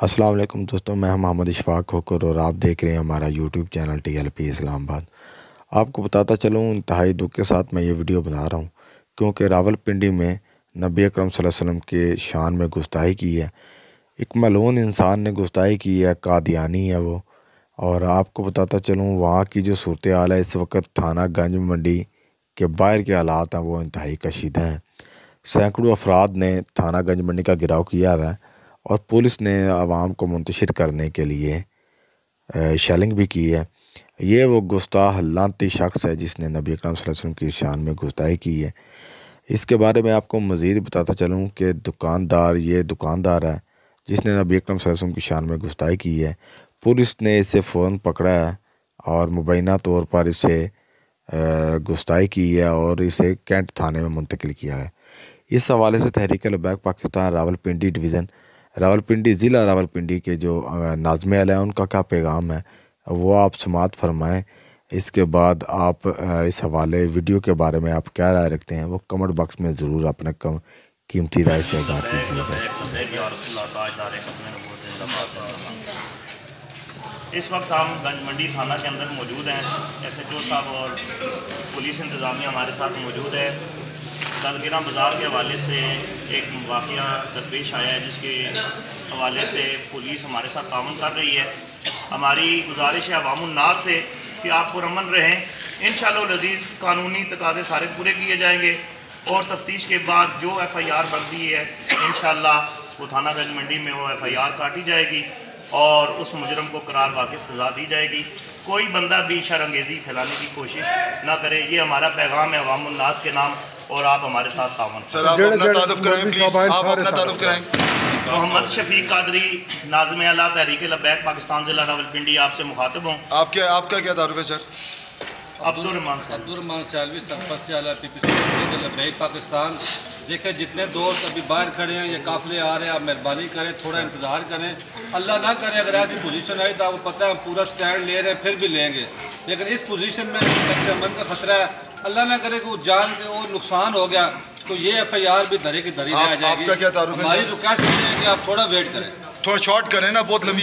अस्सलाम वालेकुम दोस्तों, मैं मोहम्मद इशफाक होकर और आप देख रहे हैं हमारा यूट्यूब चैनल TLP इस्लामाबाद। आपको बताता चलूँ, इंतहाई दुख के साथ मैं ये वीडियो बना रहा हूँ क्योंकि रावलपिंडी में नबी अकरम सल्लल्लाहु अलैहि वसल्लम के शान में गुस्ताही की है। एक मलून इंसान ने गुस्ताही की है, कादियानी है वो। और आपको बताता चलूँ, वहाँ की जो सूरत हाल है इस वक्त थाना गंज मंडी के बाहर के हालात हैं वो इंतहाई कशीदा हैं। सैकड़ों अफराद ने थाना गंज मंडी का घेराव किया हुआ है और पुलिस ने आवाम को मुंतशिर करने के लिए शेलिंग भी की है। ये वो गुस्ताह लानती शख्स है जिसने नबी अकरम सल्लल्लाहु अलैहि वसल्लम की शान में गुस्ताही की है। इसके बारे में आपको मज़ीद बताता चलूँ कि दुकानदार है जिसने नबी अकरम सल्लल्लाहु अलैहि वसल्लम की शान में गुस्ताही की है। पुलिस ने इसे फ़ौरन पकड़ा है और मुबैना तौर पर इसे गुस्ताही की है और इसे कैंट थाने में मुंतकिल किया है। इस हवाले से तहरीक लबैक पाकिस्तान रावलपिंडी डिवीज़न ज़िला रावलपिंडी के जो नाज़िम हैं उनका क्या पैगाम है वो आप समाअत फरमाएं। इसके बाद आप इस हवाले वीडियो के बारे में आप क्या राय रखते हैं वो कमेंट बॉक्स में ज़रूर अपना कीमती राय से आगाह कीजिएगा। इस वक्त हम गंज मंडी थाना के अंदर मौजूद हैं। SHO साहब और पुलिस इंतज़ामिया हमारे साथ मौजूद है। दलगिरा बाज़ार के हवाले से एक वाक़या दरपेश आया है जिसके हवाले से पुलिस हमारे साथ ताउन कर रही है। हमारी गुजारिश है अवामुन्नास से कि आप पुरअमन रहें। इंशाअल्लाह अज़ीज़ कानूनी तकाज़े सारे पूरे किए जाएंगे और तफ्तीश के बाद जो FIR बनती है इंशाअल्लाह वो थाना गंज मंडी में वो FIR काटी जाएगी और उस मुजरम को करार वाक़ई सज़ा दी जाएगी। कोई बंदा भी शर्मंगेज़ी फैलाने की कोशिश ना करे। ये हमारा पैगाम है अवामुन्नास के नाम और आप हमारे साथ तावन। सर आप अपना तारुफ कराएं प्लीज, आप अपना तारुफ कराएं। मोहम्मद शफीक कादरी, नाज़िम आला तहरीक लबैक पाकिस्तान ज़िला रावलपिंडी आपसे मुखातिब हूँ। आपका क्या तारुफ है सर? अब्दुर्रहमान सालवी सरपंच आला PPC लबैक पाकिस्तान। देखें जितने दोस्त अभी बाहर खड़े हैं, ये काफ़िले आ रहे हैं, आप मेहरबानी करें, थोड़ा इंतज़ार करें। अल्लाह ना करे अगर ऐसी पोजीशन आई तो आपको पता है हम पूरा स्टैंड ले रहे हैं फिर भी लेंगे, लेकिन इस पोजीशन में नक्श अमन का ख़तरा है। अल्लाह ना करे कि जान के वो नुकसान हो गया तो ये FIR भी धरे की धरी रह जाएगी। आपका क्या तारुफ है? हमारी रिक्वेस्ट है कि आप थोड़ा वेट करें, थोड़ा शॉर्ट करें ना, बहुत लंबी